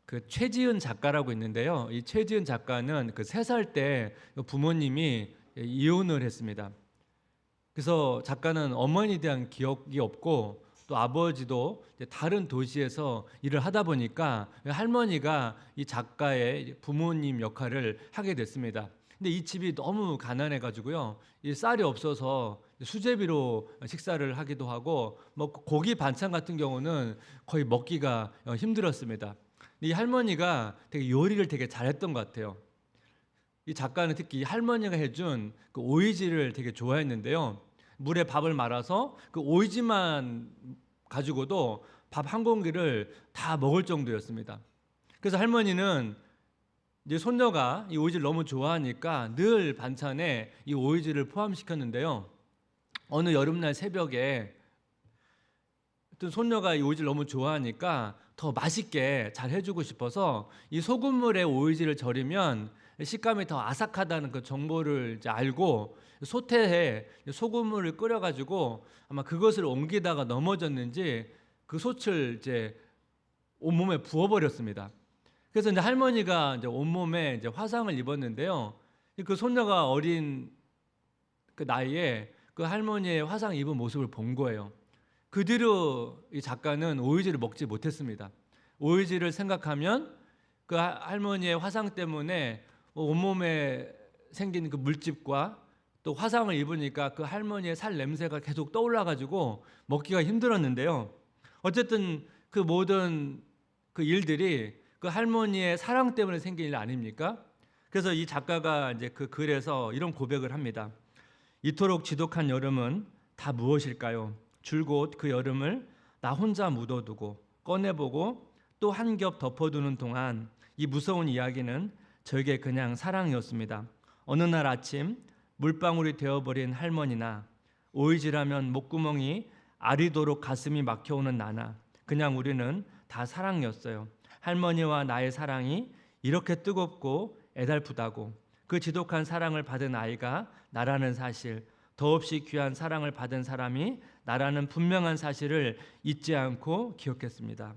그 최지은 작가라고 있는데요. 이 최지은 작가는 그 3살 때 부모님이 이혼을 했습니다. 그래서 작가는 어머니에 대한 기억이 없고 또 아버지도 이제 다른 도시에서 일을 하다 보니까 할머니가 이 작가의 부모님 역할을 하게 됐습니다. 근데 이 집이 너무 가난해 가지고요. 이 쌀이 없어서 수제비로 식사를 하기도 하고 뭐 고기 반찬 같은 경우는 거의 먹기가 힘들었습니다. 이 할머니가 되게 요리를 되게 잘했던 것 같아요. 이 작가는 특히 할머니가 해준 그 오이지를 되게 좋아했는데요. 물에 밥을 말아서 그 오이지만 가지고도 밥 한 공기를 다 먹을 정도였습니다. 그래서 할머니는 이제 손녀가 이 오이지를 너무 좋아하니까 늘 반찬에 이 오이지를 포함시켰는데요. 어느 여름날 새벽에 어떤 손녀가 이 오이지를 너무 좋아하니까 더 맛있게 잘 해주고 싶어서 이 소금물에 오이지를 절이면 식감이 더 아삭하다는 그 정보를 이제 알고 솥에 소금물을 끓여가지고 아마 그것을 옮기다가 넘어졌는지 그 솥을 이제 온몸에 부어버렸습니다. 그래서 이제 할머니가 이제 온몸에 이제 화상을 입었는데요. 그 손녀가 어린 그 나이에 그 할머니의 화상 입은 모습을 본 거예요. 그 뒤로 이 작가는 오이지를 먹지 못했습니다. 오이지를 생각하면 그 할머니의 화상 때문에 온몸에 생긴 그 물집과 또 화상을 입으니까 그 할머니의 살 냄새가 계속 떠올라 가지고 먹기가 힘들었는데요. 어쨌든 그 모든 그 일들이 그 할머니의 사랑 때문에 생긴 일 아닙니까? 그래서 이 작가가 이제 그 글에서 이런 고백을 합니다. 이토록 지독한 여름은 다 무엇일까요? 줄곧 그 여름을 나 혼자 묻어두고 꺼내보고 또 한 겹 덮어두는 동안 이 무서운 이야기는 저에게 그냥 사랑이었습니다. 어느 날 아침 물방울이 되어버린 할머니나 오이지라면 목구멍이 아리도록 가슴이 막혀오는 나나 그냥 우리는 다 사랑이었어요. 할머니와 나의 사랑이 이렇게 뜨겁고 애달프다고 그 지독한 사랑을 받은 아이가 나라는 사실 더없이 귀한 사랑을 받은 사람이 나라는 분명한 사실을 잊지 않고 기억했습니다.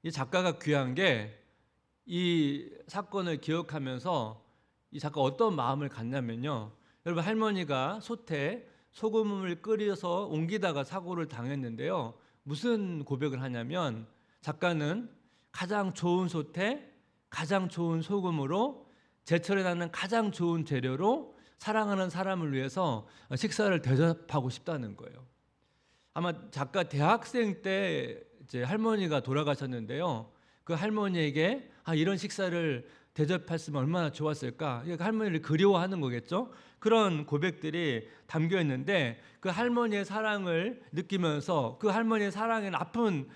이 작가가 귀한 게 이 사건을 기억하면서 이 작가 어떤 마음을 갖냐면요. 여러분 할머니가 솥에 소금을 끓여서 옮기다가 사고를 당했는데요. 무슨 고백을 하냐면 작가는 가장 좋은 솥에 가장 좋은 소금으로 제철에 나는 가장 좋은 재료로 사랑하는 사람을 위해서 식사를 대접하고 싶다는 거예요. 아마 작가 대학생 때 이제 할머니가 돌아가셨는데요. 그 할머니에게 이런 식사를 대접했으면 얼마나 좋았을까. 그 할머니를 그리워하는 거겠죠. 그런 고백들이 담겨 있는데 그 할머니의 사랑을 느끼면서 그 할머니의 사랑에는 아픈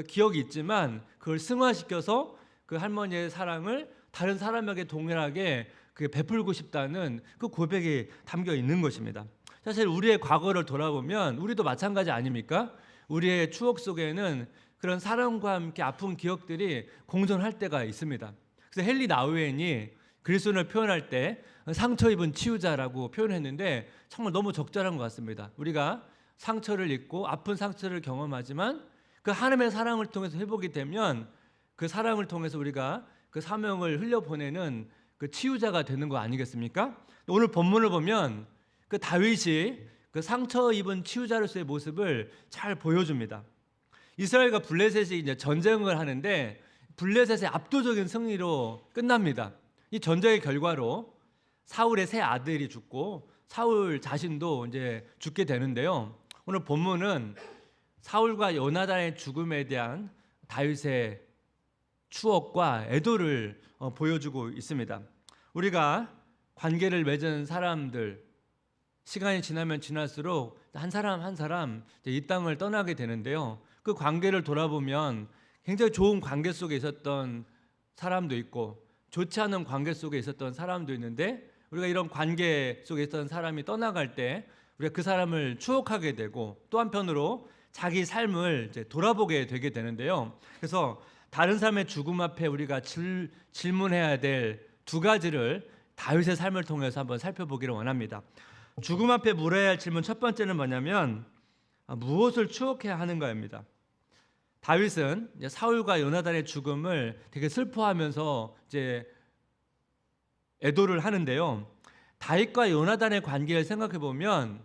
기억이 있지만 그걸 승화시켜서 그 할머니의 사랑을 다른 사람에게 동일하게 베풀고 싶다는 그 고백이 담겨 있는 것입니다. 사실 우리의 과거를 돌아보면 우리도 마찬가지 아닙니까? 우리의 추억 속에는 그런 사랑과 함께 아픈 기억들이 공존할 때가 있습니다. 그래서 헨리 나우엔이 그리스도인을 표현할 때 상처 입은 치유자라고 표현했는데 정말 너무 적절한 것 같습니다. 우리가 상처를 입고 아픈 상처를 경험하지만 그 하나님의 사랑을 통해서 회복이 되면 그 사랑을 통해서 우리가 그 사명을 흘려보내는 그 치유자가 되는 거 아니겠습니까? 오늘 본문을 보면 그 다윗이 그 상처 입은 치유자로서의 모습을 잘 보여줍니다. 이스라엘과 블레셋이 이제 전쟁을 하는데 블레셋의 압도적인 승리로 끝납니다. 이 전쟁의 결과로 사울의 세 아들이 죽고 사울 자신도 이제 죽게 되는데요. 오늘 본문은 사울과 요나단의 죽음에 대한 다윗의 추억과 애도를 보여주고 있습니다. 우리가 관계를 맺은 사람들 시간이 지나면 지날수록 한 사람 한 사람 이 땅을 떠나게 되는데요. 그 관계를 돌아보면 굉장히 좋은 관계 속에 있었던 사람도 있고 좋지 않은 관계 속에 있었던 사람도 있는데 우리가 이런 관계 속에 있었던 사람이 떠나갈 때 우리가 그 사람을 추억하게 되고 또 한편으로 자기 삶을 이제 돌아보게 되게 되는데요. 그래서 다른 사람의 죽음 앞에 우리가 질문해야 될 두 가지를 다윗의 삶을 통해서 한번 살펴보기를 원합니다. 죽음 앞에 물어야 할 질문 첫 번째는 뭐냐면 무엇을 추억해야 하는가입니다. 다윗은 이제 사울과 요나단의 죽음을 되게 슬퍼하면서 이제 애도를 하는데요. 다윗과 요나단의 관계를 생각해 보면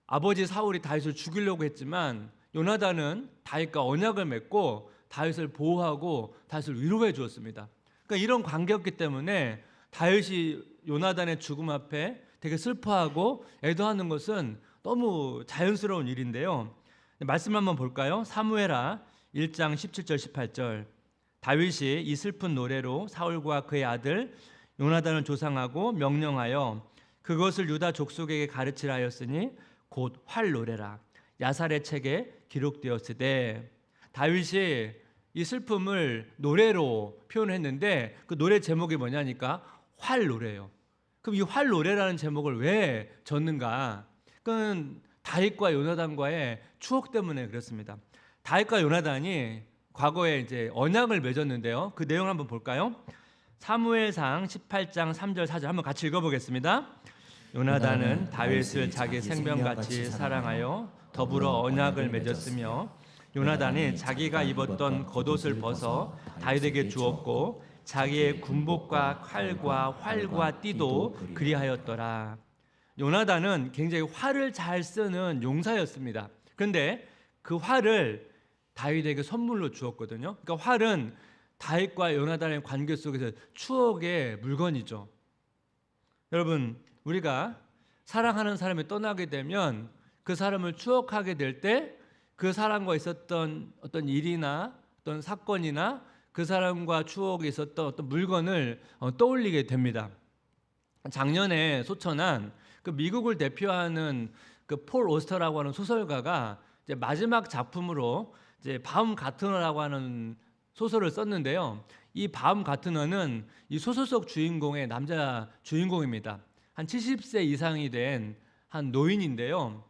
아버지 사울이 다윗을 죽이려고 했지만 요나단은 다윗과 언약을 맺고 다윗을 보호하고 다윗을 위로해 주었습니다. 그러니까 이런 관계였기 때문에 다윗이 요나단의 죽음 앞에 되게 슬퍼하고 애도하는 것은 너무 자연스러운 일인데요. 말씀 한번 볼까요? 사무엘하 1장 17절 18절. 다윗이 이 슬픈 노래로 사울과 그의 아들 요나단을 조상하고 명령하여 그것을 유다 족속에게 가르치라 하였으니 곧 활 노래라. 야살의 책에 기록되었으되. 다윗이 이 슬픔을 노래로 표현했는데 그 노래 제목이 뭐냐니까 활 노래예요. 그럼 이 활 노래라는 제목을 왜 졌는가? 그건 다윗과 요나단과의 추억 때문에 그렇습니다. 다윗과 요나단이 과거에 이제 언약을 맺었는데요. 그 내용 한번 볼까요? 사무엘상 18장 3절 4절 한번 같이 읽어보겠습니다. 요나단은 다윗을 자기 생명같이 사랑하여 더불어 언약을 맺었으며 요나단이 자기가 입었던 겉옷을 벗어 다윗에게 주었고 자기의 군복과 칼과 활과 띠도 그리하였더라. 요나단은 굉장히 활을 잘 쓰는 용사였습니다. 그런데 그 활을 다윗에게 선물로 주었거든요. 그러니까 활은 다윗과 요나단의 관계 속에서 추억의 물건이죠. 여러분, 우리가 사랑하는 사람이 떠나게 되면 그 사람을 추억하게 될 때 그 사람과 있었던 어떤 일이나 어떤 사건이나 그 사람과 추억이 있었던 어떤 물건을 떠올리게 됩니다. 작년에 소천한 그 미국을 대표하는 그 폴 오스터라고 하는 소설가가 이제 마지막 작품으로 이제 밤 가트너라고 하는 소설을 썼는데요. 이 밤 가트너는 이 소설 속 주인공의 남자 주인공입니다. 한 70세 이상이 된 한 노인인데요.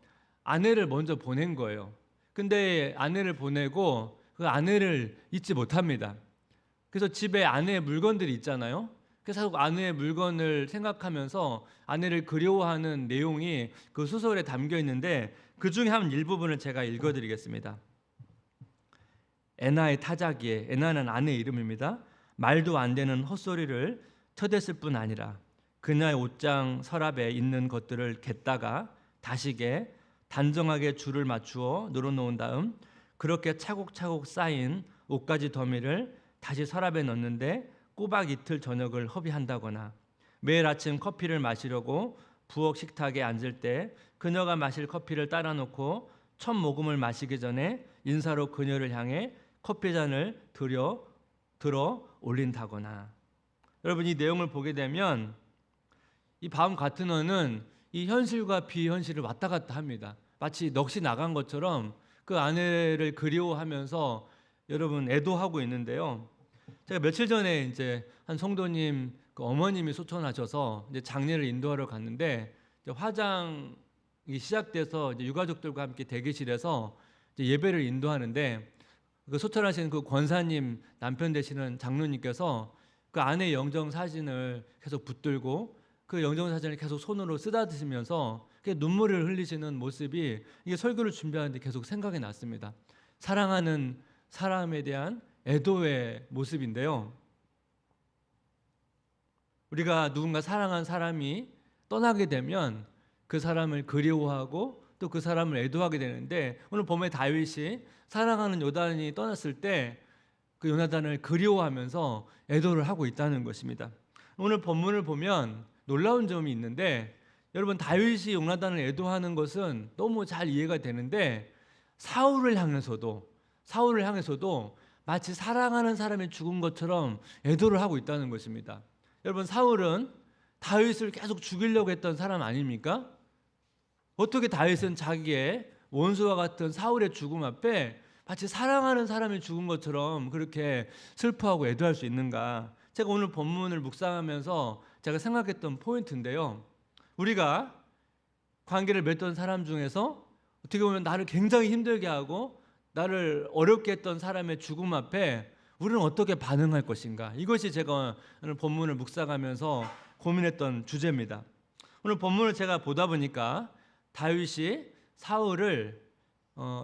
아내를 먼저 보낸 거예요. 근데 아내를 보내고 그 아내를 잊지 못합니다. 그래서 집에 아내의 물건들이 있잖아요. 그래서 아내의 물건을 생각하면서 아내를 그리워하는 내용이 그 소설에 담겨 있는데 그 중에 한 일부분을 제가 읽어드리겠습니다. 애나의 타자기에, 애나는 아내의 이름입니다. 말도 안 되는 헛소리를 쳐댔을 뿐 아니라 그녀의 옷장 서랍에 있는 것들을 겟다가 다시게 단정하게 줄을 맞추어 늘어놓은 다음 그렇게 차곡차곡 쌓인 옷가지 더미를 다시 서랍에 넣는데 꼬박 이틀 저녁을 허비한다거나 매일 아침 커피를 마시려고 부엌 식탁에 앉을 때 그녀가 마실 커피를 따라 놓고 첫 모금을 마시기 전에 인사로 그녀를 향해 커피잔을 들어 올린다거나. 여러분, 이 내용을 보게 되면 이 밤 가트너는 이 현실과 비현실을 왔다 갔다 합니다. 마치 넋이 나간 것처럼 그 아내를 그리워하면서 여러분 애도하고 있는데요. 제가 며칠 전에 이제 한 성도님 그 어머님이 소천하셔서 이제 장례를 인도하러 갔는데 이제 화장이 시작돼서 이제 유가족들과 함께 대기실에서 이제 예배를 인도하는데 그 소천하신 그 권사님 남편 되시는 장로님께서 그 아내 영정 사진을 계속 붙들고 그 영정 사진을 계속 손으로 쓰다드시면서 눈물을 흘리시는 모습이 이게 설교를 준비하는데 계속 생각이 났습니다. 사랑하는 사람에 대한 애도의 모습인데요. 우리가 누군가 사랑한 사람이 떠나게 되면 그 사람을 그리워하고 또 그 사람을 애도하게 되는데 오늘 보면 다윗이 사랑하는 요나단이 떠났을 때 그 요나단을 그리워하면서 애도를 하고 있다는 것입니다. 오늘 본문을 보면 놀라운 점이 있는데 여러분, 다윗이 요나단을 애도하는 것은 너무 잘 이해가 되는데 사울을 향해서도 마치 사랑하는 사람이 죽은 것처럼 애도를 하고 있다는 것입니다. 여러분, 사울은 다윗을 계속 죽이려고 했던 사람 아닙니까? 어떻게 다윗은 자기의 원수와 같은 사울의 죽음 앞에 마치 사랑하는 사람이 죽은 것처럼 그렇게 슬퍼하고 애도할 수 있는가? 제가 오늘 본문을 묵상하면서 제가 생각했던 포인트인데요. 우리가 관계를 맺던 사람 중에서 어떻게 보면 나를 굉장히 힘들게 하고 나를 어렵게 했던 사람의 죽음 앞에 우리는 어떻게 반응할 것인가? 이것이 제가 오늘 본문을 묵상하면서 고민했던 주제입니다. 오늘 본문을 제가 보다 보니까 다윗이 사울을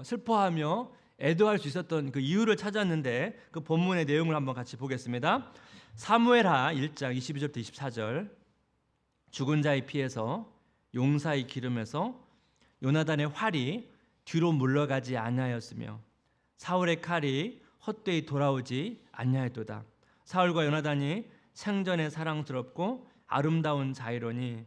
슬퍼하며 애도할 수 있었던 그 이유를 찾았는데 그 본문의 내용을 한번 같이 보겠습니다. 사무엘하 1장 22절부터 24절. 죽은 자의 피에서 용사의 기름에서 요나단의 활이 뒤로 물러가지 아니하였으며 사울의 칼이 헛되이 돌아오지 아니하였도다. 사울과 요나단이 생전에 사랑스럽고 아름다운 자이로니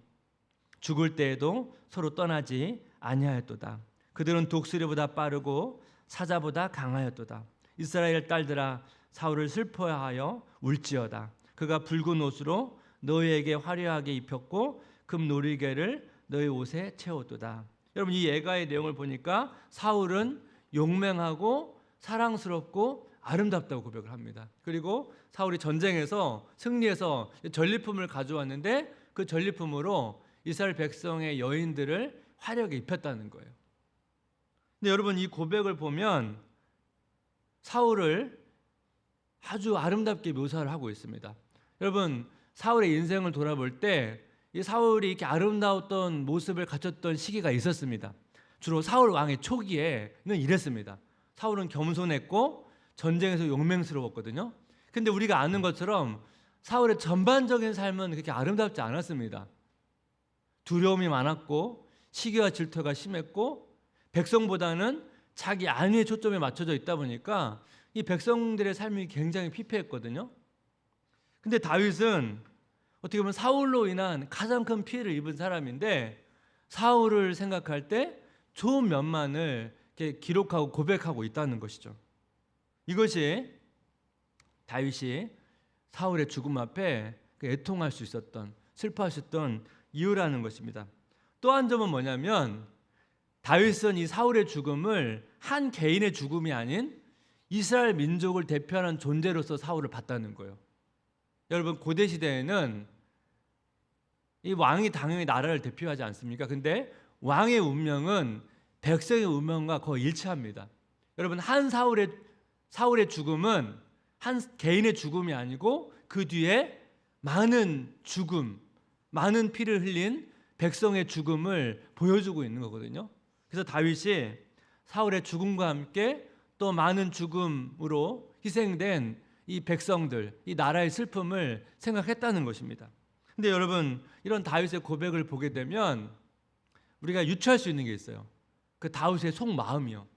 죽을 때에도 서로 떠나지 아니하였도다. 그들은 독수리보다 빠르고 사자보다 강하였도다. 이스라엘 딸들아, 사울을 슬퍼하여 울지어다. 그가 붉은 옷으로 너희에게 화려하게 입혔고 금 놀이개를 너희 옷에 채웠도다. 여러분, 이 예가의 내용을 보니까 사울은 용맹하고 사랑스럽고 아름답다고 고백을 합니다. 그리고 사울이 전쟁에서 승리해서 전리품을 가져왔는데 그 전리품으로 이스라엘 백성의 여인들을 화려하게 입혔다는 거예요. 근데 여러분, 이 고백을 보면 사울을 아주 아름답게 묘사를 하고 있습니다. 여러분, 사울의 인생을 돌아볼 때 이 사울이 이렇게 아름다웠던 모습을 갖췄던 시기가 있었습니다. 주로 사울 왕의 초기에는 이랬습니다. 사울은 겸손했고 전쟁에서 용맹스러웠거든요. 근데 우리가 아는 것처럼 사울의 전반적인 삶은 그렇게 아름답지 않았습니다. 두려움이 많았고 시기와 질투가 심했고 백성보다는 자기 안위에 초점이 맞춰져 있다 보니까 이 백성들의 삶이 굉장히 피폐했거든요. 근데 다윗은 어떻게 보면 사울로 인한 가장 큰 피해를 입은 사람인데 사울을 생각할 때 좋은 면만을 이렇게 기록하고 고백하고 있다는 것이죠. 이것이 다윗이 사울의 죽음 앞에 애통할 수 있었던, 슬퍼할 수 있었던 이유라는 것입니다. 또 한 점은 뭐냐면 다윗은 이 사울의 죽음을 한 개인의 죽음이 아닌 이스라엘 민족을 대표하는 존재로서 사울을 봤다는 거예요. 여러분, 고대 시대에는 이 왕이 당연히 나라를 대표하지 않습니까? 근데 왕의 운명은 백성의 운명과 거의 일치합니다. 여러분, 한 사울의 죽음은 한 개인의 죽음이 아니고 그 뒤에 많은 죽음, 많은 피를 흘린 백성의 죽음을 보여주고 있는 거거든요. 그래서 다윗이 사울의 죽음과 함께 또 많은 죽음으로 희생된 이 백성들, 이 나라의 슬픔을 생각했다는 것입니다. 근데 여러분, 이런 다윗의 고백을 보게 되면 우리가 유추할 수 있는 게 있어요. 그 다윗의 속마음이요.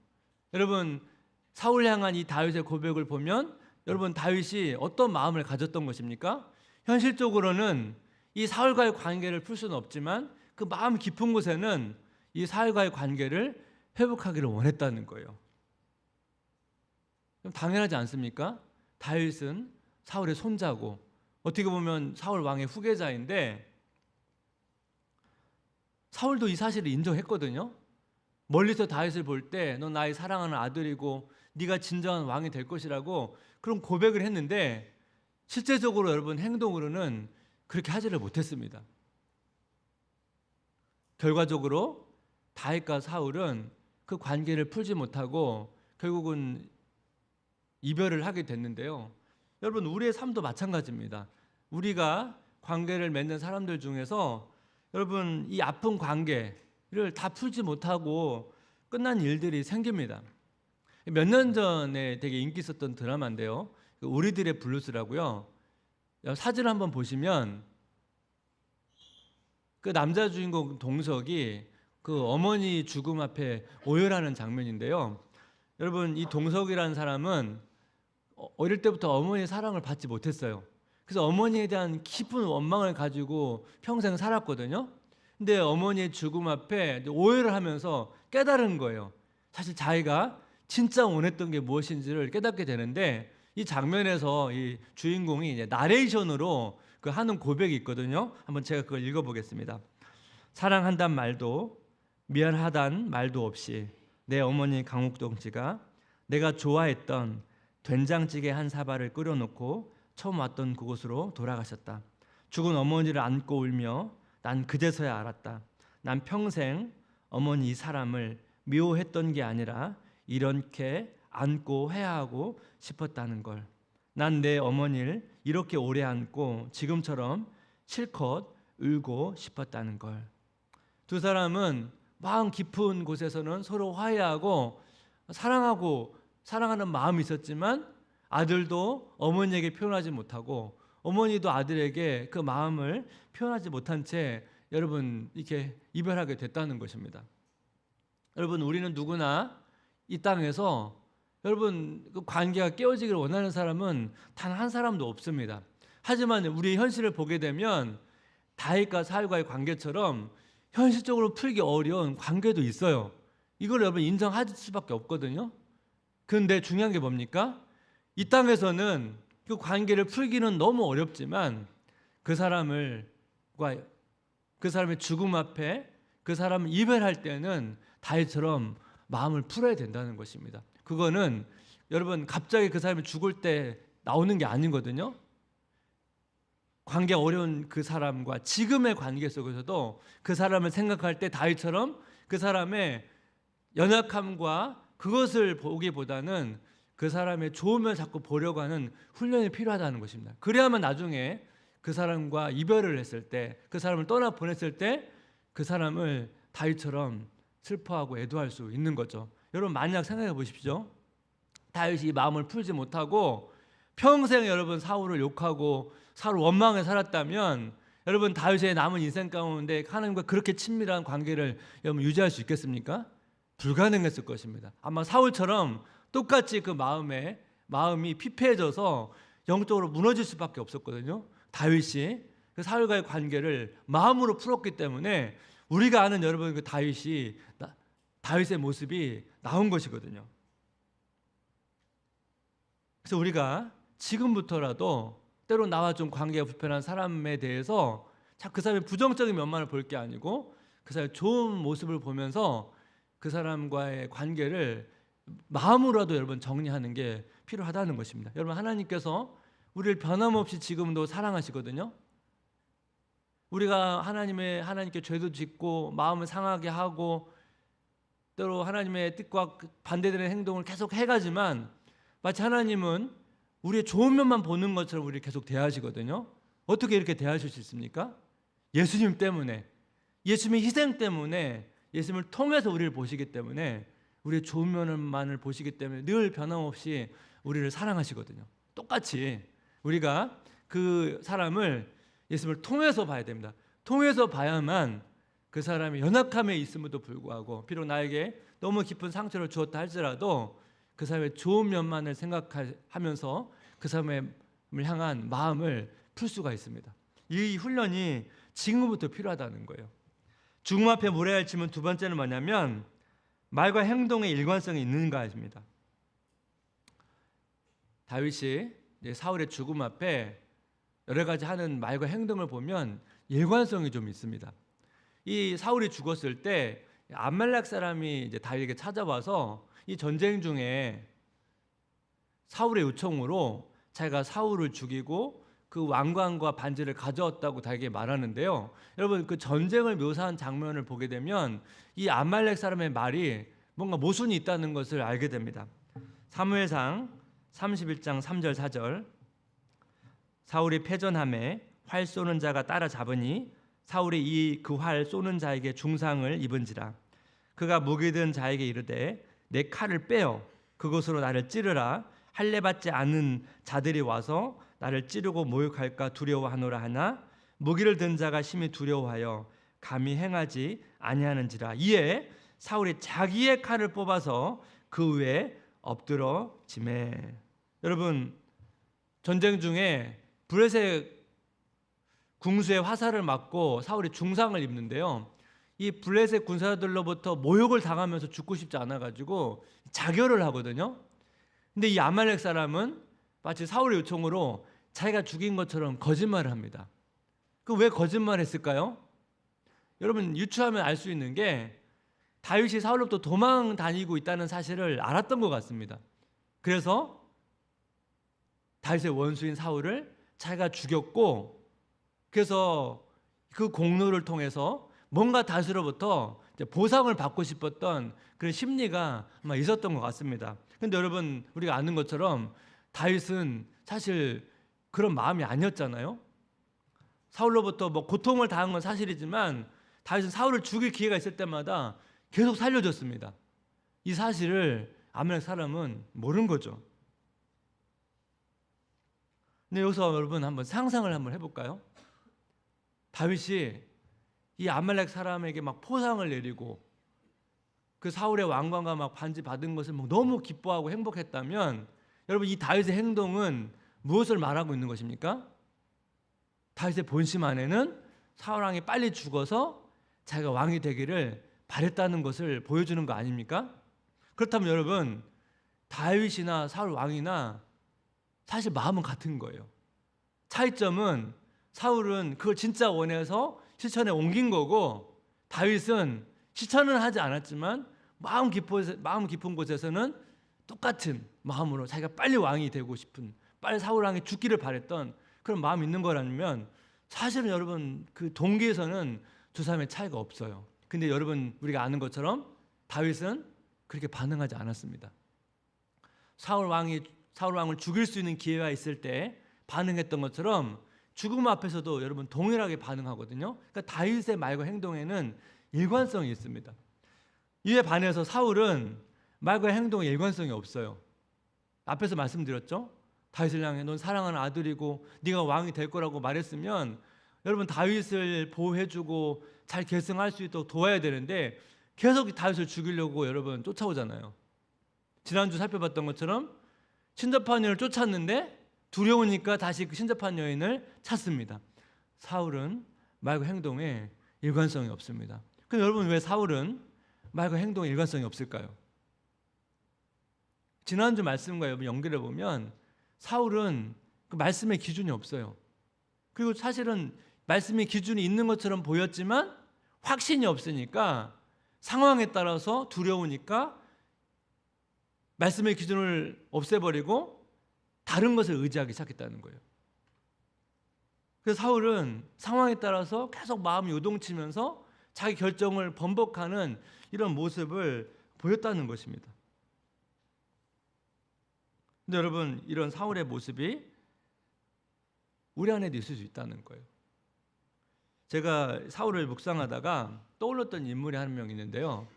여러분, 사울 향한 이 다윗의 고백을 보면 여러분, 다윗이 어떤 마음을 가졌던 것입니까? 현실적으로는 이 사울과의 관계를 풀 수는 없지만 그 마음 깊은 곳에는 이 사울과의 관계를 회복하기를 원했다는 거예요. 당연하지 않습니까? 다윗은 사울의 손자고 어떻게 보면 사울 왕의 후계자인데 사울도 이 사실을 인정했거든요. 멀리서 다윗을 볼 때 넌 나의 사랑하는 아들이고 네가 진정한 왕이 될 것이라고 그런 고백을 했는데 실제적으로 여러분 행동으로는 그렇게 하지를 못했습니다. 결과적으로 다윗과 사울은 그 관계를 풀지 못하고 결국은 이별을 하게 됐는데요. 여러분, 우리의 삶도 마찬가지입니다. 우리가 관계를 맺는 사람들 중에서 여러분, 이 아픈 관계를 다 풀지 못하고 끝난 일들이 생깁니다. 몇 년 전에 되게 인기 있었던 드라마인데요. 우리들의 블루스라고요. 사진을 한번 보시면 그 남자 주인공 동석이 그 어머니 죽음 앞에 오열하는 장면인데요. 여러분, 이 동석이라는 사람은 어릴 때부터 어머니의 사랑을 받지 못했어요. 그래서 어머니에 대한 깊은 원망을 가지고 평생 살았거든요. 근데 어머니의 죽음 앞에 오해를 하면서 깨달은 거예요. 사실 자기가 진짜 원했던 게 무엇인지를 깨닫게 되는데 이 장면에서 이 주인공이 이제 나레이션으로 그 하는 고백이 있거든요. 한번 제가 그걸 읽어보겠습니다. 사랑한단 말도 미안하단 말도 없이 내 어머니 강옥동 씨가 내가 좋아했던 된장찌개 한 사발을 끓여놓고 처음 왔던 그곳으로 돌아가셨다. 죽은 어머니를 안고 울며 난 그제서야 알았다. 난 평생 어머니 이 사람을 미워했던 게 아니라 이렇게 안고 회하고 싶었다는 걸. 난 내 어머니를 이렇게 오래 안고 지금처럼 실컷 울고 싶었다는 걸. 두 사람은 마음 깊은 곳에서는 서로 화해하고 사랑하고 사랑하는 마음이 있었지만 아들도 어머니에게 표현하지 못하고 어머니도 아들에게 그 마음을 표현하지 못한 채 여러분 이렇게 이별하게 됐다는 것입니다. 여러분 우리는 누구나 이 땅에서 여러분 그 관계가 깨어지기를 원하는 사람은 단 한 사람도 없습니다. 하지만 우리의 현실을 보게 되면 다윗과 사울과의 관계처럼 현실적으로 풀기 어려운 관계도 있어요. 이걸 여러분 인정할 수밖에 없거든요. 그런데 중요한 게 뭡니까? 이 땅에서는 그 관계를 풀기는 너무 어렵지만 그 사람의 죽음 앞에 그 사람을 이별할 때는 다윗처럼 마음을 풀어야 된다는 것입니다. 그거는 여러분 갑자기 그 사람이 죽을 때 나오는 게 아니거든요. 관계 어려운 그 사람과 지금의 관계 속에서도 그 사람을 생각할 때 다윗처럼 그 사람의 연약함과 그것을 보기보다는 그 사람의 좋음을 자꾸 보려고 하는 훈련이 필요하다는 것입니다. 그래야만 나중에 그 사람과 이별을 했을 때, 그 사람을 떠나 보냈을 때 그 사람을 다윗처럼 슬퍼하고 애도할 수 있는 거죠. 여러분 만약 생각해 보십시오. 다윗이 이 마음을 풀지 못하고 평생 여러분 사울을 욕하고 사울 원망에 살았다면 여러분 다윗의 남은 인생 가운데 하나님과 그렇게 친밀한 관계를 여러분 유지할 수 있겠습니까? 불가능했을 것입니다. 아마 사울처럼 똑같이 그 마음이 피폐해져서 영적으로 무너질 수밖에 없었거든요. 다윗이 그 사울과의 관계를 마음으로 풀었기 때문에 우리가 아는 여러분 그 다윗의 모습이 나온 것이거든요. 그래서 우리가 지금부터라도 때로 나와 좀 관계가 불편한 사람에 대해서 그 사람의 부정적인 면만을 볼 게 아니고 그 사람의 좋은 모습을 보면서 그 사람과의 관계를 마음으로라도 여러분 정리하는 게 필요하다는 것입니다. 여러분 하나님께서 우리를 변함없이 지금도 사랑하시거든요. 우리가 하나님께 죄도 짓고 마음을 상하게 하고 때로 하나님의 뜻과 반대되는 행동을 계속 해가지만 마치 하나님은 우리의 좋은 면만 보는 것처럼 우리를 계속 대하시거든요. 어떻게 이렇게 대하실 수 있습니까? 예수님 때문에, 예수님의 희생 때문에, 예수님을 통해서 우리를 보시기 때문에, 우리의 좋은 면만을 보시기 때문에 늘 변함없이 우리를 사랑하시거든요. 똑같이 우리가 그 사람을 예수님을 통해서 봐야 됩니다. 통해서 봐야만 그 사람이 연약함에 있음에도 불구하고 비록 나에게 너무 깊은 상처를 주었다 할지라도 그 사람의 좋은 면만을 생각하면서 그 사람을 향한 마음을 풀 수가 있습니다. 이 훈련이 지금부터 필요하다는 거예요. 죽음 앞에 무례할 짐은 두 번째는 뭐냐면 말과 행동의 일관성이 있는가입니다. 다윗이 사울의 죽음 앞에 여러 가지 하는 말과 행동을 보면 일관성이 좀 있습니다. 이 사울이 죽었을 때 암말렉 사람이 이제 다윗에게 찾아와서 이 전쟁 중에 사울의 요청으로 자기가 사울을 죽이고 그 왕관과 반지를 가져왔다고 다윗에게 말하는데요. 여러분 그 전쟁을 묘사한 장면을 보게 되면 이 암말렉 사람의 말이 뭔가 모순이 있다는 것을 알게 됩니다. 사무엘상 31장 3절 4절 사울이 패전함에 활 쏘는 자가 따라잡으니 사울이 그 활 쏘는 자에게 중상을 입은지라 그가 무기 든 자에게 이르되 내 칼을 빼어 그것으로 나를 찌르라 할례 받지 않은 자들이 와서 나를 찌르고 모욕할까 두려워하노라 하나 무기를 든 자가 심히 두려워하여 감히 행하지 아니하는지라 이에 사울이 자기의 칼을 뽑아서 그 위에 엎드러지매. 여러분 전쟁 중에 블레셋 궁수의 화살을 맞고 사울이 중상을 입는데요. 이 블레셋 군사들로부터 모욕을 당하면서 죽고 싶지 않아가지고 자결을 하거든요. 근데 이 아말렉 사람은 마치 사울의 요청으로 자기가 죽인 것처럼 거짓말을 합니다. 그 왜 거짓말했을까요? 여러분 유추하면 알 수 있는 게 다윗이 사울로부터 도망 다니고 있다는 사실을 알았던 것 같습니다. 그래서 다윗의 원수인 사울을 자기가 죽였고 그래서 그 공로를 통해서 뭔가 다윗으로부터 보상을 받고 싶었던 그런 심리가 아마 있었던 것 같습니다. 그런데 여러분 우리가 아는 것처럼 다윗은 사실 그런 마음이 아니었잖아요. 사울로부터 고통을 당한 건 사실이지만 다윗은 사울을 죽일 기회가 있을 때마다 계속 살려줬습니다. 이 사실을 아말렉 사람은 모르는 거죠. 근데 여기서 여러분 한번 상상을 한번 해볼까요? 다윗이 이 아말렉 사람에게 막 포상을 내리고 그 사울의 왕관과 막 반지 받은 것을 막 너무 기뻐하고 행복했다면, 여러분 이 다윗의 행동은 무엇을 말하고 있는 것입니까? 다윗의 본심 안에는 사울 왕이 빨리 죽어서 자기가 왕이 되기를 바랬다는 것을 보여주는 거 아닙니까? 그렇다면 여러분, 다윗이나 사울 왕이나 사실 마음은 같은 거예요. 차이점은 사울은 그걸 진짜 원해서 실천에 옮긴 거고, 다윗은 실천은 하지 않았지만 마음 깊은 곳에서는 똑같은 마음으로 자기가 빨리 왕이 되고 싶은, 빨리 사울 왕이 죽기를 바랬던 그런 마음이 있는 거라면, 사실은 여러분 그 동기에서는 두 사람의 차이가 없어요. 근데 여러분 우리가 아는 것처럼 다윗은 그렇게 반응하지 않았습니다. 사울 왕을 죽일 수 있는 기회가 있을 때 반응했던 것처럼 죽음 앞에서도 여러분 동일하게 반응하거든요. 그러니까 다윗의 말과 행동에는 일관성이 있습니다. 이에 반해서 사울은 말과 행동에 일관성이 없어요. 앞에서 말씀드렸죠. 다윗을 향해 넌 사랑하는 아들이고 네가 왕이 될 거라고 말했으면 여러분 다윗을 보호해주고 잘 계승할 수 있도록 도와야 되는데 계속 다윗을 죽이려고 여러분 쫓아오잖아요. 지난주 살펴봤던 것처럼 신접한 여인을 쫓았는데 두려우니까 다시 그 신접한 여인을 찾습니다. 사울은 말과 행동에 일관성이 없습니다. 그럼 여러분 왜 사울은 말과 행동에 일관성이 없을까요? 지난주 말씀과 여러분 연결해 보면 사울은 그 말씀의 기준이 없어요. 그리고 사실은 말씀의 기준이 있는 것처럼 보였지만 확신이 없으니까 상황에 따라서 두려우니까 말씀의 기준을 없애버리고 다른 것을 의지하기 시작했다는 거예요. 그래서 사울은 상황에 따라서 계속 마음이 요동치면서 자기 결정을 번복하는 이런 모습을 보였다는 것입니다. 근데 여러분 이런 사울의 모습이 우리 안에도 있을 수 있다는 거예요. 제가 사울을 묵상하다가 떠올랐던 인물이 한 명 있는데요.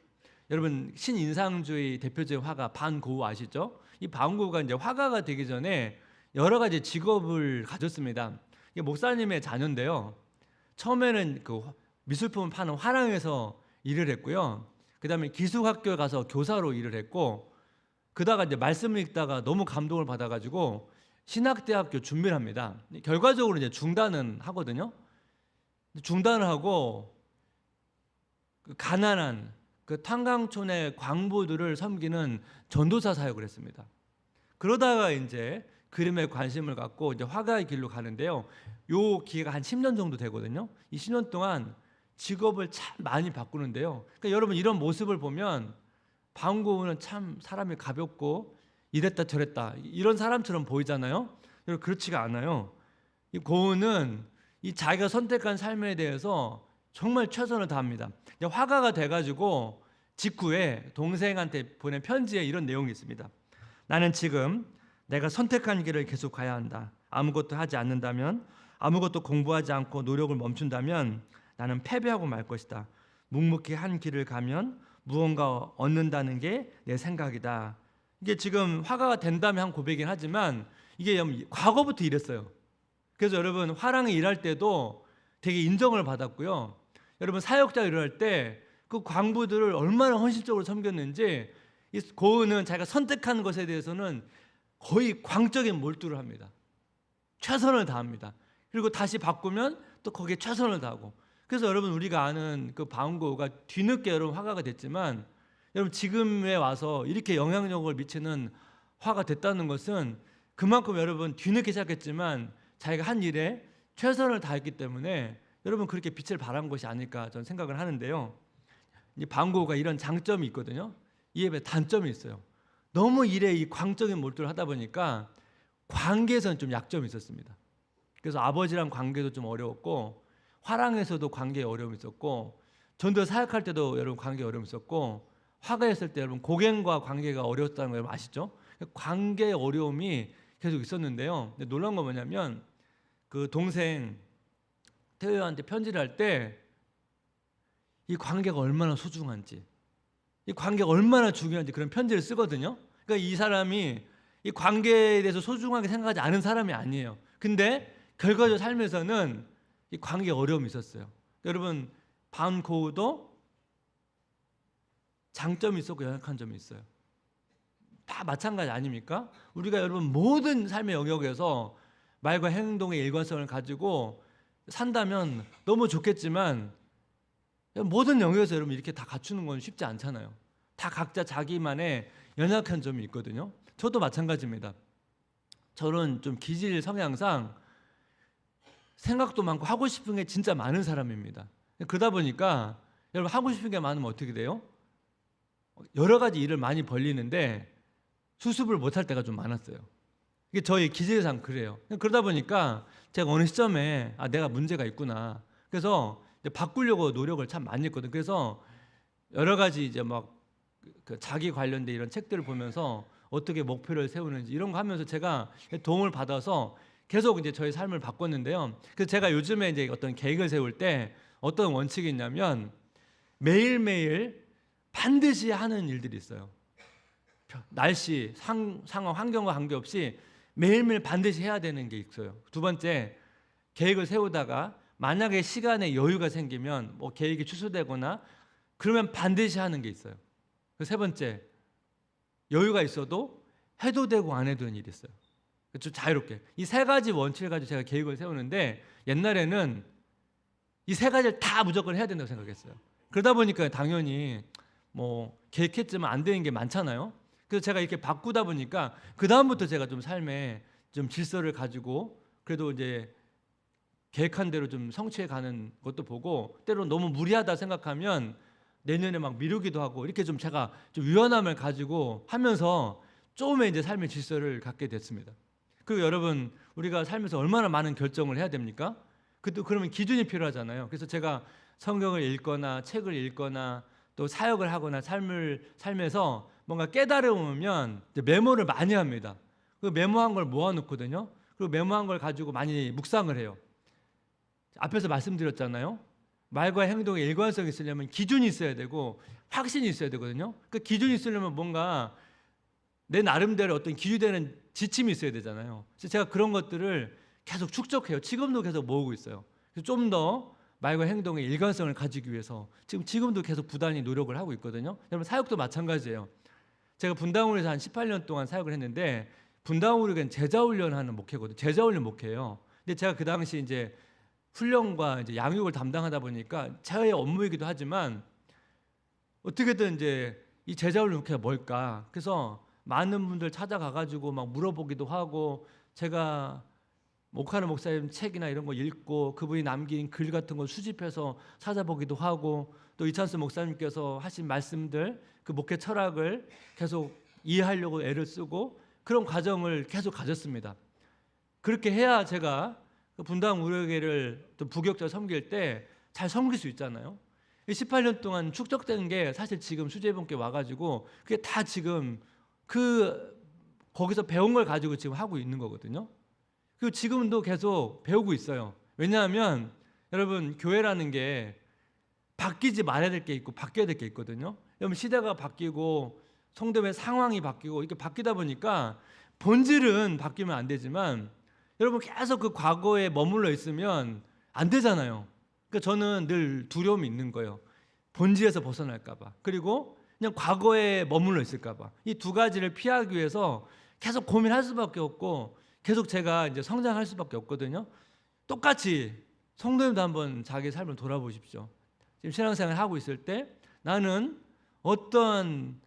여러분 신인상주의 대표적인 화가 반고우 아시죠? 이 반고우가 이제 화가가 되기 전에 여러 가지 직업을 가졌습니다. 이게 목사님의 자녀인데요. 처음에는 그 미술품 파는 화랑에서 일을 했고요. 그다음에 기숙학교에 가서 교사로 일을 했고, 그다가 이제 말씀을 읽다가 너무 감동을 받아가지고 신학대학교 준비를 합니다. 결과적으로 이제 중단은 하거든요. 중단을 하고 그 가난한 그 탄광촌의 광부들을 섬기는 전도사 사역을 했습니다. 그러다가 이제 그림에 관심을 갖고 이제 화가의 길로 가는데요. 요 기회가 한 10년 정도 되거든요. 이 10년 동안 직업을 참 많이 바꾸는데요. 그러니까 여러분 이런 모습을 보면 반고우는 참 사람이 가볍고 이랬다 저랬다 이런 사람처럼 보이잖아요. 여러분 그렇지가 않아요. 이 고우는 이 자기가 선택한 삶에 대해서 정말 최선을 다합니다. 화가가 돼가지고 직후에 동생한테 보낸 편지에 이런 내용이 있습니다. 나는 지금 내가 선택한 길을 계속 가야 한다. 아무것도 하지 않는다면, 아무것도 공부하지 않고 노력을 멈춘다면 나는 패배하고 말 것이다. 묵묵히 한 길을 가면 무언가 얻는다는 게 내 생각이다. 이게 지금 화가가 된 다음에 한 고백이긴 하지만 이게 과거부터 이랬어요. 그래서 여러분 화랑에 일할 때도 되게 인정을 받았고요. 여러분 사역자 일할 때 그 광부들을 얼마나 헌신적으로 섬겼는지, 이 고은은 자기가 선택한 것에 대해서는 거의 광적인 몰두를 합니다. 최선을 다합니다. 그리고 다시 바꾸면 또 거기에 최선을 다하고. 그래서 여러분 우리가 아는 그 바운고가 뒤늦게 여러분 화가가 됐지만, 여러분 지금에 와서 이렇게 영향력을 미치는 화가 됐다는 것은 그만큼 여러분 뒤늦게 시작했지만 자기가 한 일에 최선을 다했기 때문에 여러분 그렇게 빛을 발한 것이 아닐까 저는 생각을 하는데요. 이 바운고가 이런 장점이 있거든요. 이에 비해 단점이 있어요. 너무 일에 이 광적인 몰두를 하다 보니까 관계에서는 좀 약점이 있었습니다. 그래서 아버지랑 관계도 좀 어려웠고, 화랑에서도 관계에 어려움이 있었고, 전도 사역할 때도 여러분 관계에 어려움이 있었고, 화가였을 때 여러분 고객과 관계가 어려웠다는 거 여러분 아시죠? 관계의 어려움이 계속 있었는데요. 근데 놀라운 건 뭐냐면 그 동생 태호한테 편지를 할 때 이 관계가 얼마나 소중한지, 이 관계가 얼마나 중요한지 그런 편지를 쓰거든요. 그러니까 이 사람이 이 관계에 대해서 소중하게 생각하지 않은 사람이 아니에요. 근데 결과적으로 삶에서는 이 관계에 어려움이 있었어요. 여러분, 반고우도 장점이 있었고 연약한 점이 있어요. 다 마찬가지 아닙니까? 우리가 여러분 모든 삶의 영역에서 말과 행동의 일관성을 가지고 산다면 너무 좋겠지만 모든 영역에서 여러분 이렇게 다 갖추는 건 쉽지 않잖아요. 다 각자 자기만의 연약한 점이 있거든요. 저도 마찬가지입니다. 저는 좀 기질 성향상 생각도 많고 하고 싶은 게 진짜 많은 사람입니다. 그러다 보니까 여러분 하고 싶은 게 많으면 어떻게 돼요? 여러 가지 일을 많이 벌리는데 수습을 못할 때가 좀 많았어요. 이게 저희 기질상 그래요. 그러다 보니까 제가 어느 시점에 내가 문제가 있구나. 그래서 이제 바꾸려고 노력을 참 많이 했거든요. 그래서 여러 가지 이제 막 그 자기 관련된 이런 책들을 보면서 어떻게 목표를 세우는지 이런 거 하면서 제가 도움을 받아서 계속 이제 저희 삶을 바꿨는데요. 그래서 제가 요즘에 이제 어떤 계획을 세울 때 어떤 원칙이 있냐면 매일매일 반드시 하는 일들이 있어요. 날씨, 상황, 환경과 관계없이 매일매일 반드시 해야 되는 게 있어요. 두 번째, 계획을 세우다가 만약에 시간에 여유가 생기면 뭐 계획이 취소되거나 그러면 반드시 하는 게 있어요. 세 번째, 여유가 있어도 해도 되고 안 해도 되는 일이 있어요. 좀 자유롭게. 이 세 가지 원칙을 가지고 제가 계획을 세우는데 옛날에는 이 세 가지를 다 무조건 해야 된다고 생각했어요. 그러다 보니까 당연히 뭐 계획했지만 안 되는 게 많잖아요. 그래서 제가 이렇게 바꾸다 보니까 그 다음부터 제가 좀 삶에 좀 질서를 가지고 그래도 이제 계획한 대로 좀 성취해 가는 것도 보고 때로 너무 무리하다 생각하면 내년에 막 미루기도 하고 이렇게 좀 제가 좀 유연함을 가지고 하면서 조금의 이제 삶의 질서를 갖게 됐습니다. 그리고 여러분 우리가 삶에서 얼마나 많은 결정을 해야 됩니까? 그러면 기준이 필요하잖아요. 그래서 제가 성경을 읽거나 책을 읽거나 또 사역을 하거나 삶에서 뭔가 깨달으면 메모를 많이 합니다. 그 메모한 걸 모아놓거든요. 그리고 메모한 걸 가지고 많이 묵상을 해요. 앞에서 말씀드렸잖아요. 말과 행동에 일관성이 있으려면 기준이 있어야 되고 확신이 있어야 되거든요. 그 기준이 있으려면 뭔가 내 나름대로 어떤 기준되는 지침이 있어야 되잖아요. 그래서 제가 그런 것들을 계속 축적해요. 지금도 계속 모으고 있어요. 그래서 좀 더 말과 행동의 일관성을 가지기 위해서 지금도 계속 부단히 노력을 하고 있거든요. 여러분 사역도 마찬가지예요. 제가 분당홀에서 한 18년 동안 사역을 했는데 분당홀은 제자훈련하는 목회거든요. 제자훈련 목회예요. 근데 제가 그 당시 이제 훈련과 이제 양육을 담당하다 보니까 저의 업무이기도 하지만 어떻게든 이제 이 제자훈련 목회가 뭘까? 그래서 많은 분들 찾아가 가지고 막 물어보기도 하고 제가 목하는 목사님 책이나 이런 거 읽고 그분이 남긴 글 같은 거 수집해서 찾아보기도 하고 또 이찬수 목사님께서 하신 말씀들 그 목회 철학을 계속 이해하려고 애를 쓰고 그런 과정을 계속 가졌습니다. 그렇게 해야 제가 분당 우려교회를 또 부격적으로 섬길 때 잘 섬길 수 있잖아요. 18년 동안 축적된 게 사실 지금 수제분께 와가지고 그게 다 지금 거기서 배운 걸 가지고 지금 하고 있는 거거든요. 그리고 지금도 계속 배우고 있어요. 왜냐하면 여러분 교회라는 게 바뀌지 말아야 될 게 있고 바뀌어야 될 게 있거든요. 여러분 시대가 바뀌고 성도의 상황이 바뀌고 이렇게 바뀌다 보니까 본질은 바뀌면 안 되지만 여러분 계속 그 과거에 머물러 있으면 안 되잖아요. 그러니까 저는 늘 두려움이 있는 거예요. 본질에서 벗어날까 봐. 그리고 그냥 과거에 머물러 있을까 봐. 이 두 가지를 피하기 위해서 계속 고민할 수밖에 없고 계속 제가 이제 성장할 수밖에 없거든요. 똑같이 성도님도 한번 자기 삶을 돌아보십시오. 지금 신앙생활을 하고 있을 때 나는 어떤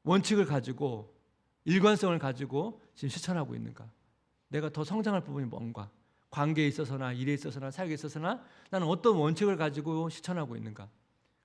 원칙을 가지고 일관성을 가지고 지금 실천하고 있는가? 내가 더 성장할 부분이 뭔가? 관계에 있어서나 일에 있어서나 사역에 있어서나 나는 어떤 원칙을 가지고 실천하고 있는가?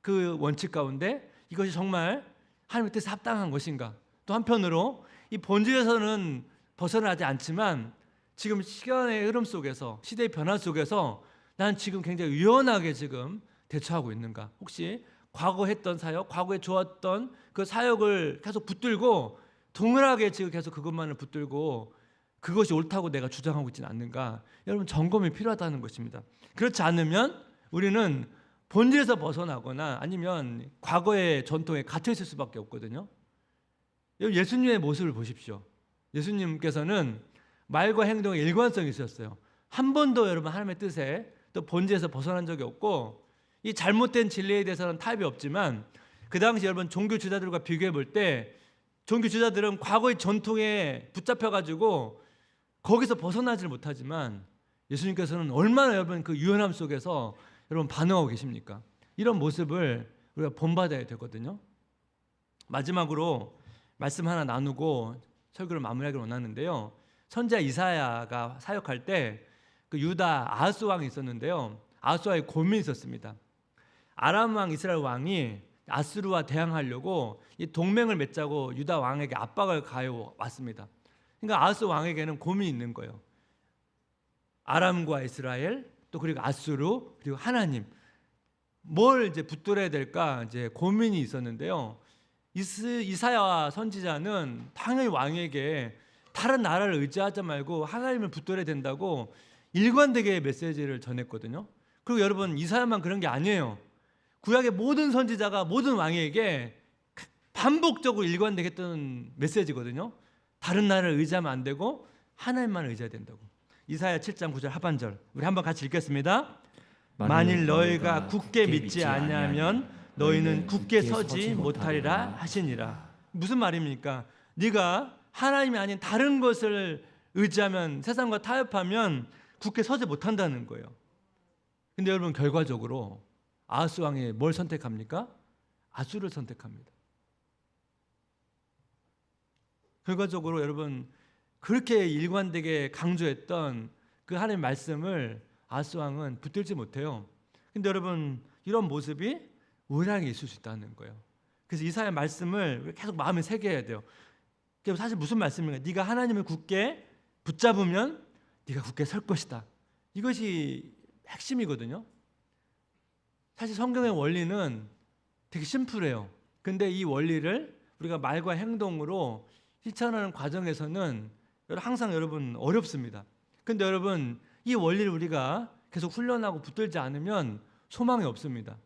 그 원칙 가운데 이것이 정말 하나님의 뜻에 합당한 것인가? 또 한편으로 이 본질에서는 벗어나지 않지만 지금 시간의 흐름 속에서 시대의 변화 속에서 난 지금 굉장히 유연하게 지금 대처하고 있는가? 혹시 과거 했던 사역, 과거에 좋았던 그 사역을 계속 붙들고 동일하게 지금 계속 그것만을 붙들고 그것이 옳다고 내가 주장하고 있지는 않는가? 여러분 점검이 필요하다는 것입니다. 그렇지 않으면 우리는 본질에서 벗어나거나 아니면 과거의 전통에 갇혀 있을 수밖에 없거든요. 예수님의 모습을 보십시오. 예수님께서는 말과 행동에 일관성이 있었어요. 한 번도 여러분 하나님의 뜻에 또 본질에서 벗어난 적이 없고, 이 잘못된 진리에 대해서는 타협이 없지만, 그 당시 여러분 종교 지도자들과 비교해 볼 때 종교 지도자들은 과거의 전통에 붙잡혀 가지고 거기서 벗어나질 못하지만, 예수님께서는 얼마나 여러분 그 유연함 속에서 여러분 반응하고 계십니까? 이런 모습을 우리가 본받아야 되거든요. 마지막으로 말씀 하나 나누고 설교를 마무리하기를 원하는데요. 선지자 이사야가 사역할 때 그 유다 아하스 왕이 있었는데요. 아하스 왕에 고민이 있었습니다. 아람 왕 이스라엘 왕이 아수르와 대항하려고 이 동맹을 맺자고 유다 왕에게 압박을 가해 왔습니다. 그러니까 아하스 왕에게는 고민이 있는 거예요. 아람과 이스라엘, 또 그리고 아수르, 그리고 하나님, 뭘 이제 붙들어야 될까 이제 고민이 있었는데요. 이사야 선지자는 당연히 왕에게 다른 나라를 의지하지 말고 하나님을 붙들어야 된다고 일관되게 메시지를 전했거든요. 그리고 여러분, 이사야만 그런 게 아니에요. 구약의 모든 선지자가 모든 왕에게 반복적으로 일관되게 했던 메시지거든요. 다른 나라를 의지하면 안 되고 하나님만 의지해야 된다고. 이사야 7장 9절 하반절 우리 한번 같이 읽겠습니다. 만일 너희가 굳게 믿지 아니하면 너희는 굳게 서지 못하리라 하시니라. 무슨 말입니까? 네가 하나님이 아닌 다른 것을 의지하면, 세상과 타협하면 굳게 서지 못한다는 거예요. 근데 여러분, 결과적으로 아하스 왕이 뭘 선택합니까? 아수르를 선택합니다. 결과적으로 여러분, 그렇게 일관되게 강조했던 그 하나님의 말씀을 아하스 왕은 붙들지 못해요. 근데 여러분, 이런 모습이 우리에게 있을 수 있다는 거예요. 그래서 이사야 말씀을 계속 마음에 새겨야 돼요. 사실 무슨 말씀인가? 네가 하나님을 굳게 붙잡으면 네가 굳게 설 것이다. 이것이 핵심이거든요. 사실 성경의 원리는 되게 심플해요. 근데 이 원리를 우리가 말과 행동으로 실천하는 과정에서는 항상 여러분 어렵습니다. 근데 여러분, 이 원리를 우리가 계속 훈련하고 붙들지 않으면 소망이 없습니다.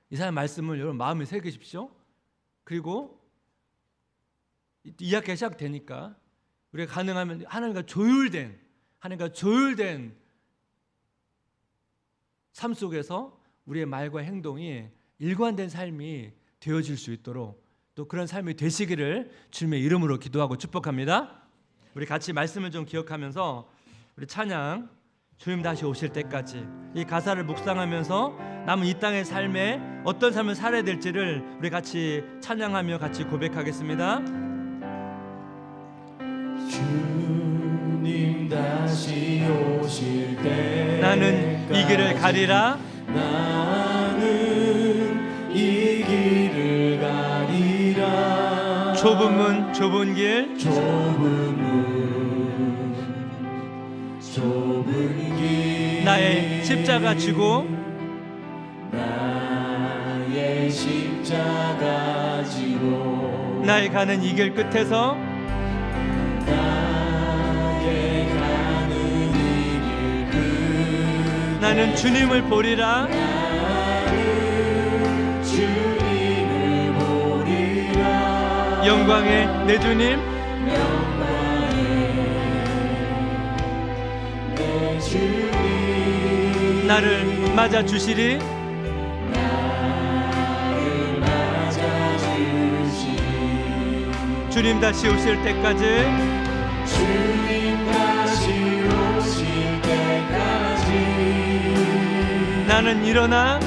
이사야 말씀을 여러분 마음에 새기십시오. 그리고 2학기가 시작되니까 우리가 가능하면 하나님과 조율된 삶 속에서 우리의 말과 행동이 일관된 삶이 되어질 수 있도록, 또 그런 삶이 되시기를 주님의 이름으로 기도하고 축복합니다. 우리 같이 말씀을 좀 기억하면서 우리 찬양 주님 다시 오실 때까지 이 가사를 묵상하면서 남은 이 땅의 삶에 어떤 삶을 살아야 될지를 우리 같이 찬양하며 같이 고백하겠습니다. 주님 다시 오실 때 나는 이 길을 가리라. 나는 이 길을 가리라. 좁은 문 좁은 길 좁은 길 나의 십자가 지고 나의 십자가 지고 나의 가는 이 길 끝에서 나의 가는 이 길 끝 나는 주님을 보리라. 나는 주님을 보리라. 영광의 내 주님 나를 맞아 주시리. 주님 다시 오실 때까지 주님 다시 오실 때까지 나는 일어나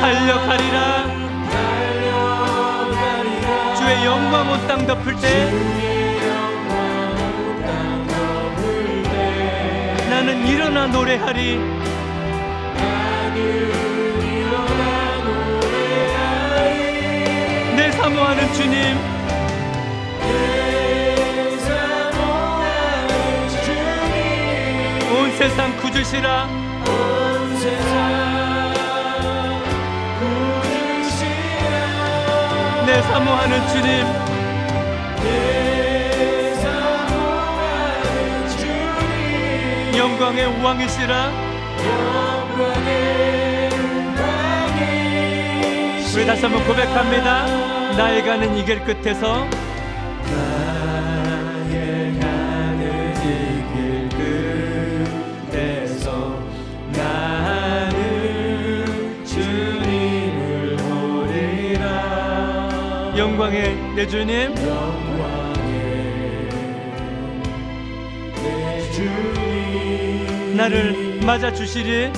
달려가리라. 주의 영광 온 땅 덮을 때 나는 일어나 노래하리. 내 사모하는 주님 온 세상 구주시라. 내 사모하는 주님 영광의 왕이시라. 우리 우리 다시 한번 고백합니다. 나의 가는 이 길 끝에서 나의 가는 이 길 끝에서 나는 주님을 보리라. 영광의 내 주님, 영광의 내 주님 나를 맞아 주시리.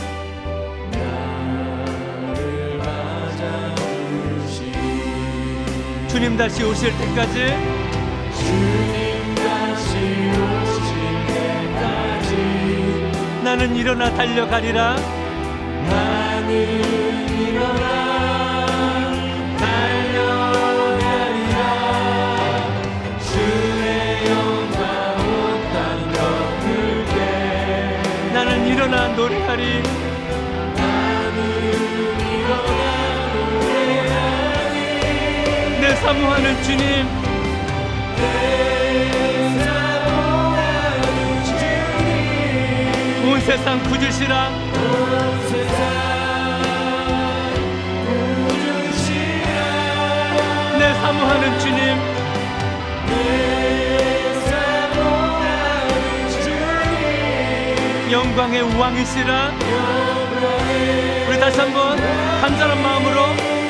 나를 맞아주시리. 주님 다시 오실 때까지 주님 다시 오실 때까지 나는 일어나 달려가리라. 나는 일어나 달려가리라. 주의 영광 온 땅 덮을게. 나는 일어나 노래하리. 나는 일어나 노래하리. 내 사모하는 주님, 내 사모하는 주님 온 세상 구주시라. 온 세상 구주시라. 내 사모하는 주님, 내 사모하는 주님 영광의 왕이시라. 영광의 우리 다시 한번 간절한 마음으로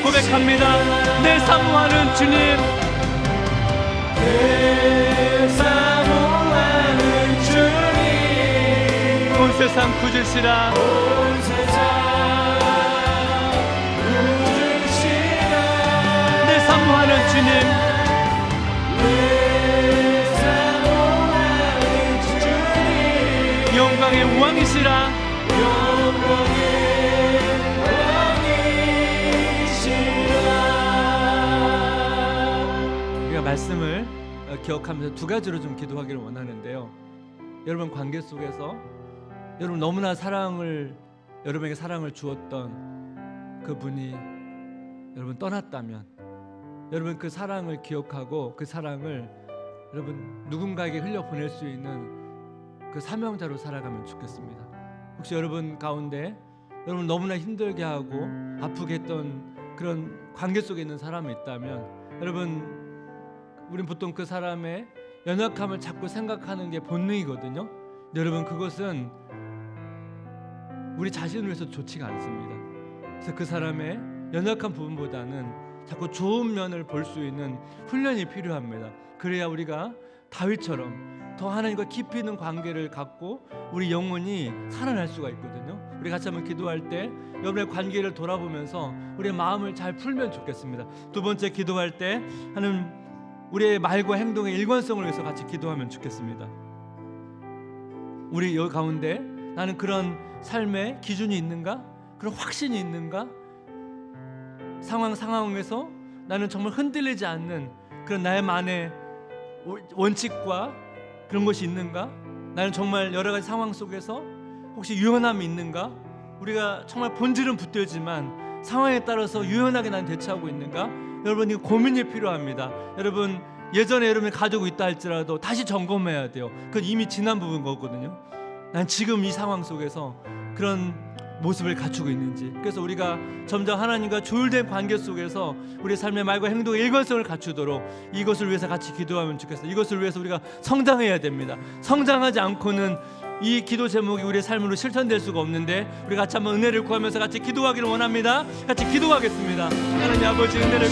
고백합니다. 내 사모하는 주님, 내 사모하는 주님 온 세상 구주시라. 온 세상 구주시라. 내 사모하는 주님, 내 사모하는 주님 영광의 왕이시라. 영광의 왕이시라. 우리가 말씀을 기억하면서 두 가지로 좀 기도하기를 원하는데요. 여러분 관계 속에서 여러분 너무나 여러분에게 사랑을 주었던 그분이 여러분 떠났다면 여러분 그 사랑을 기억하고 그 사랑을 여러분 누군가에게 흘려보낼 수 있는 그 사명자로 살아가면 좋겠습니다. 혹시 여러분 가운데 여러분 너무나 힘들게 하고 아프게 했던 그런 관계 속에 있는 사람이 있다면 여러분 우린 보통 그 사람의 연약함을 자꾸 생각하는 게 본능이거든요. 근데 여러분 그것은 우리 자신을 위해서 좋지가 않습니다. 그래서 그 사람의 연약한 부분보다는 자꾸 좋은 면을 볼 수 있는 훈련이 필요합니다. 그래야 우리가 다윗처럼 더 하나님과 깊이 있는 관계를 갖고 우리 영혼이 살아날 수가 있거든요. 우리 같이 한번 기도할 때 여러분의 관계를 돌아보면서 우리의 마음을 잘 풀면 좋겠습니다. 두 번째 기도할 때 하는 우리의 말과 행동의 일관성을 위해서 같이 기도하면 좋겠습니다. 우리 여기 가운데 나는 그런 삶의 기준이 있는가? 그런 확신이 있는가? 상황에서 나는 정말 흔들리지 않는 그런 나의만의 원칙과 그런 것이 있는가? 나는 정말 여러 가지 상황 속에서 혹시 유연함이 있는가? 우리가 정말 본질은 붙들지만 상황에 따라서 유연하게 난 대처하고 있는가? 여러분 이거 고민이 필요합니다. 여러분 예전에 여러분이 가지고 있다 할지라도 다시 점검해야 돼요. 그건 이미 지난 부분 거거든요. 난 지금 이 상황 속에서 그런 모습을 갖추고 있는지. 그래서 우리가 점점 하나님과 조율된 관계 속에서 우리의 삶의 말과 행동의 일관성을 갖추도록 이것을 위해서 같이 기도하면 좋겠어요. 이것을 위해서 우리가 성장해야 됩니다. 성장하지 않고는 이 기도 제목이 우리의 삶으로 실천될 수가 없는데 우리 같이 한번 은혜를 구하면서 같이 기도하기를 원합니다. 같이 기도하겠습니다. 하나님 아버지 은혜를